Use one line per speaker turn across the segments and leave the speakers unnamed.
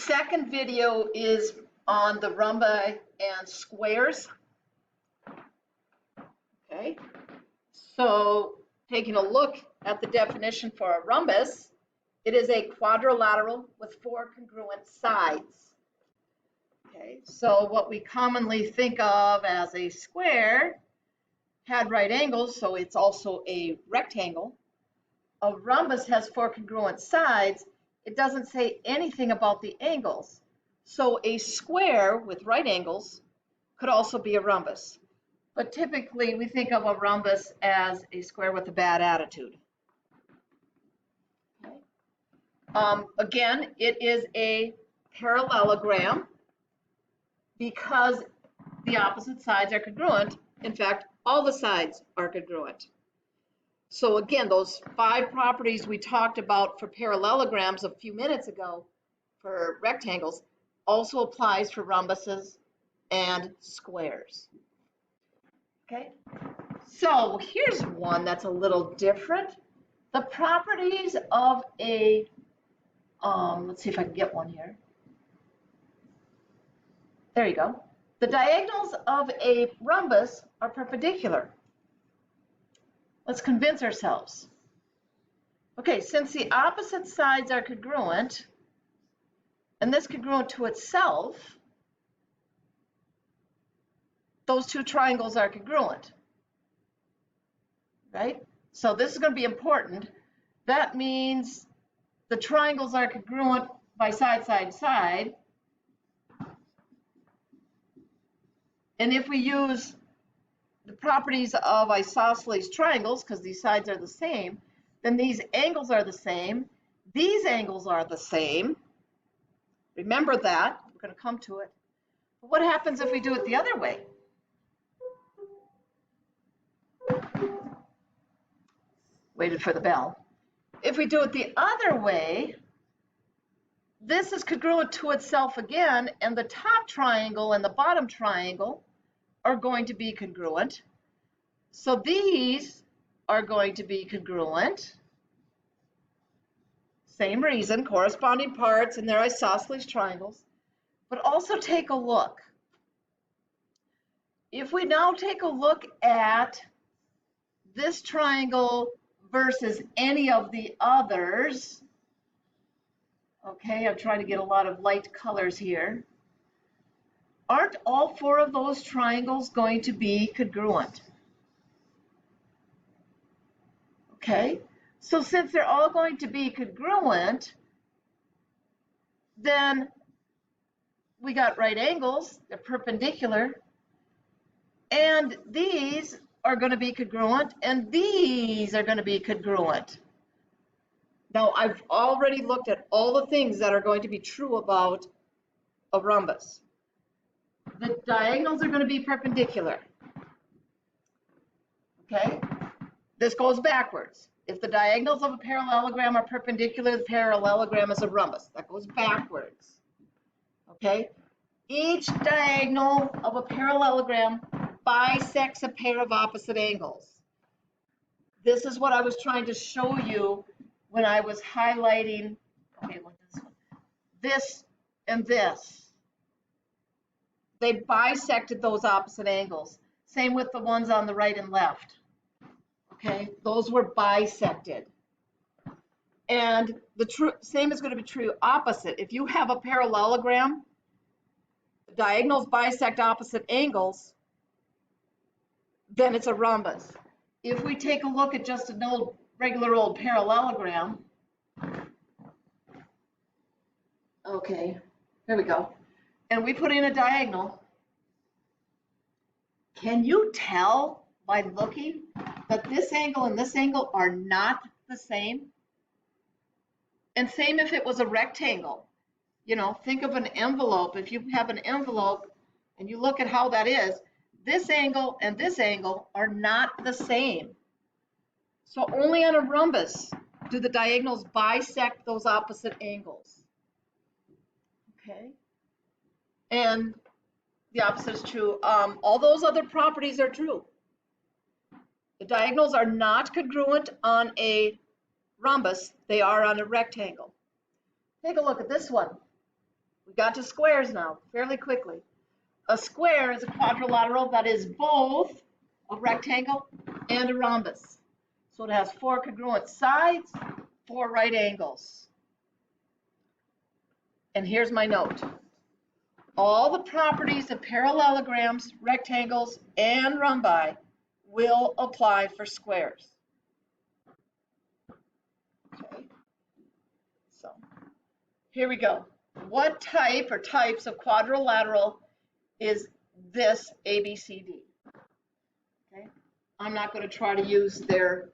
second video is on the rhombi and squares. Okay, so taking a look at the definition for a rhombus, it is a quadrilateral with 4 congruent sides. Okay, so what we commonly think of as a square had right angles, so it's also a rectangle. A rhombus has 4 congruent sides. It doesn't say anything about the angles. So a square with right angles could also be a rhombus. But typically we think of a rhombus as a square with a bad attitude. Okay. Again, it is a parallelogram because the opposite sides are congruent. In fact, all the sides are congruent. So again, those 5 properties we talked about for parallelograms a few minutes ago for rectangles also applies for rhombuses and squares. Okay, so here's one that's a little different. The properties of a, let's see if I can get one here. There you go. The diagonals of a rhombus are perpendicular. Let's convince ourselves. Okay, since the opposite sides are congruent, and this congruent to itself, those 2 triangles are congruent, right? So this is going to be important. That means the triangles are congruent by side, side, side. And if we use the properties of isosceles triangles, because these sides are the same, then these angles are the same. These angles are the same. Remember that. We're going to come to it. But what happens if we do it the other way? Waited for the bell. If we do it the other way, this is congruent to itself again, and the top triangle and the bottom triangle are going to be congruent. So these are going to be congruent. Same reason, corresponding parts, and they're isosceles triangles. But also take a look. If we now take a look at this triangle versus any of the others, okay, I'm trying to get a lot of light colors here. Aren't all 4 of those triangles going to be congruent? Okay, so since they're all going to be congruent, then we got right angles, they're perpendicular, and these are going to be congruent, and these are going to be congruent. Now, I've already looked at all the things that are going to be true about a rhombus. The diagonals are going to be perpendicular. Okay? This goes backwards. If the diagonals of a parallelogram are perpendicular, the parallelogram is a rhombus. That goes backwards. Okay? Each diagonal of a parallelogram bisects a pair of opposite angles. This is what I was trying to show you when I was highlighting, okay, look at this one. This and this. They bisected those opposite angles. Same with the ones on the right and left. Okay, those were bisected. And the same is going to be true opposite. If you have a parallelogram, the diagonals bisect opposite angles, then it's a rhombus. If we take a look at just an old, regular old parallelogram, okay, here we go, and we put in a diagonal, can you tell by looking that this angle and this angle are not the same? And same if it was a rectangle. You know, think of an envelope. If you have an envelope and you look at how that is, this angle and this angle are not the same. So only on a rhombus do the diagonals bisect those opposite angles. Okay? And the opposite is true. All those other properties are true. The diagonals are not congruent on a rhombus. They are on a rectangle. Take a look at this one. We got to squares now fairly quickly. A square is a quadrilateral that is both a rectangle and a rhombus. So it has 4 congruent sides, 4 right angles. And here's my note. All the properties of parallelograms, rectangles, and rhombi will apply for squares. Okay, so here we go. What type or types of quadrilateral is this ABCD? Okay, I'm not going to try to use their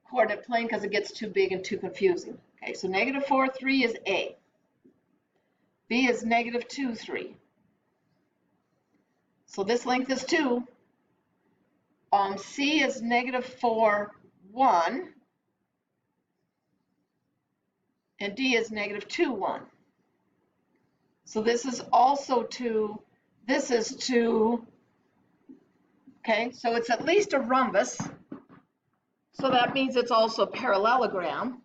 coordinate plane because it gets too big and too confusing. Okay, so -4, 3 is A. B is -2, 3. So this length is 2. C is -4, 1. And D is -2, 1. So this is also 2. This is 2. Okay, so it's at least a rhombus. So that means it's also a parallelogram.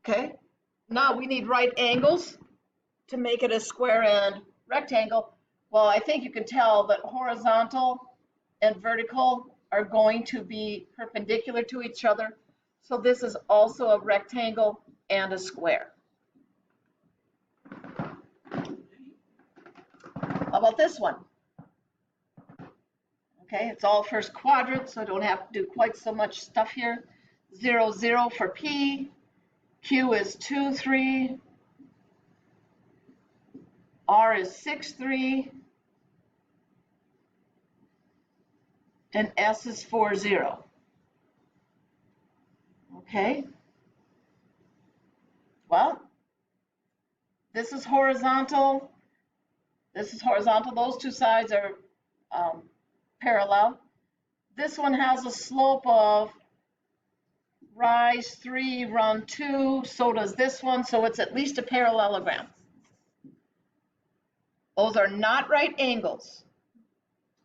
Okay, now we need right angles to make it a square and rectangle. Well, I think you can tell that horizontal and vertical are going to be perpendicular to each other. So this is also a rectangle and a square. How about this one? Okay, it's all first quadrant, so I don't have to do quite so much stuff here. 0, 0 for P. Q is 2, 3. R is 6, 3. And S is 4, 0. Okay. Well, this is horizontal. This is horizontal. Those two sides are parallel. This one has a slope of rise 3, run 2. So does this one. So it's at least a parallelogram. Those are not right angles.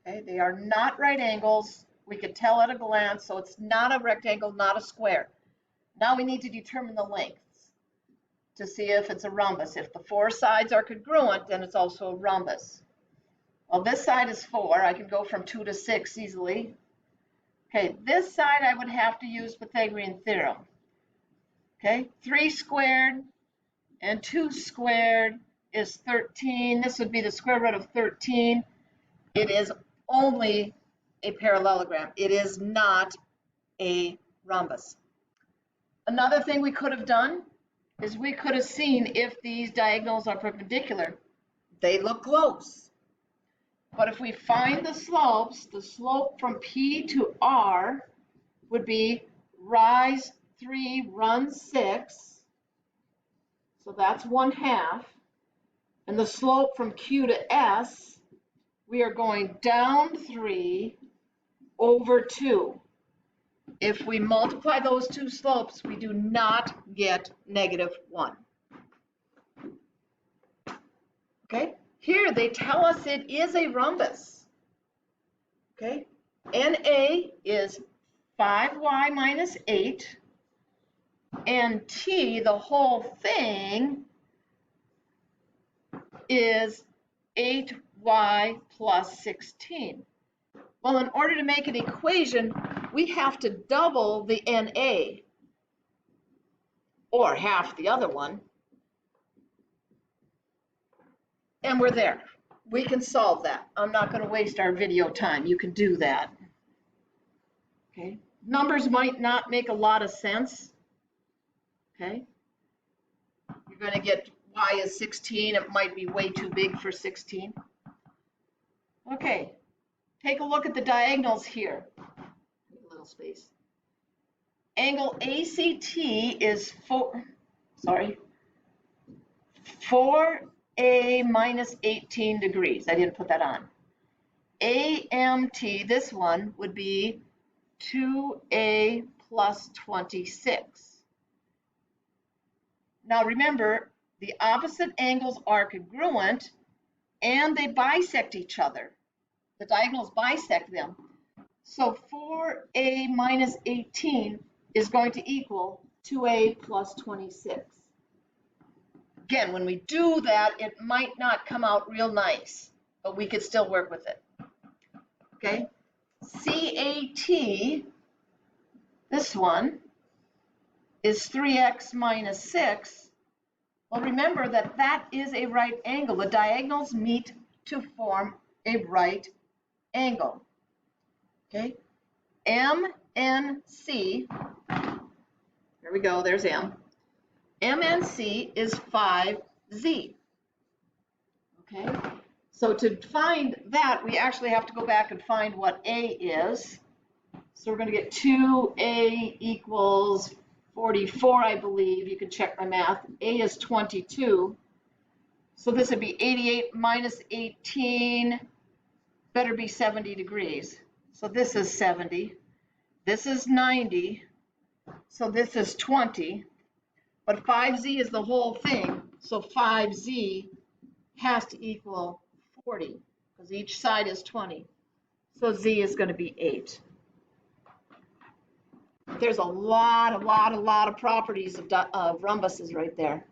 Okay, they are not right angles. We could tell at a glance. So it's not a rectangle, not a square. Now we need to determine the lengths to see if it's a rhombus. If the 4 sides are congruent, then it's also a rhombus. Well, this side is 4. I can go from 2 to 6 easily. Okay, this side I would have to use Pythagorean theorem. Okay, 3 squared and 2 squared is 13. This would be the square root of 13. It is only a parallelogram. It is not a rhombus. Another thing we could have done is we could have seen if these diagonals are perpendicular. They look close. But if we find the slopes, the slope from P to R would be rise 3, run 6. So that's 1/2. And the slope from Q to S, we are going down 3 over 2. If we multiply those two slopes, we do not get -1. Okay, here they tell us it is a rhombus. Okay, NA is 5y minus 8, and T, the whole thing, is 8y plus 16. Well, in order to make an equation, we have to double the NA, or half the other one, and we're there. We can solve that. I'm not going to waste our video time. You can do that. Okay, numbers might not make a lot of sense. Okay, you're going to get y is 16. It might be way too big for 16. Okay, take a look at the diagonals here. A little space. Angle ACT is 4A minus 18 degrees. I didn't put that on. AMT, this one, would be 2A plus 26. Now remember, the opposite angles are congruent and they bisect each other. The diagonals bisect them. So 4A minus 18 is going to equal 2A plus 26. Again, when we do that, it might not come out real nice, but we could still work with it. Okay? CAT, this one, is 3x minus 6. Well, remember that that is a right angle. The diagonals meet to form a right angle. Okay? MNC, here we go, there's M. MNC is 5Z. Okay? So to find that, we actually have to go back and find what A is. So we're going to get 2A equals 44, I believe. You can check my math. A is 22. So this would be 88 minus 18, better be 70 degrees. So this is 70. This is 90. So this is 20. But 5Z is the whole thing. So 5Z has to equal 40 because each side is 20. So Z is going to be 8. There's a lot of properties of rhombuses right there.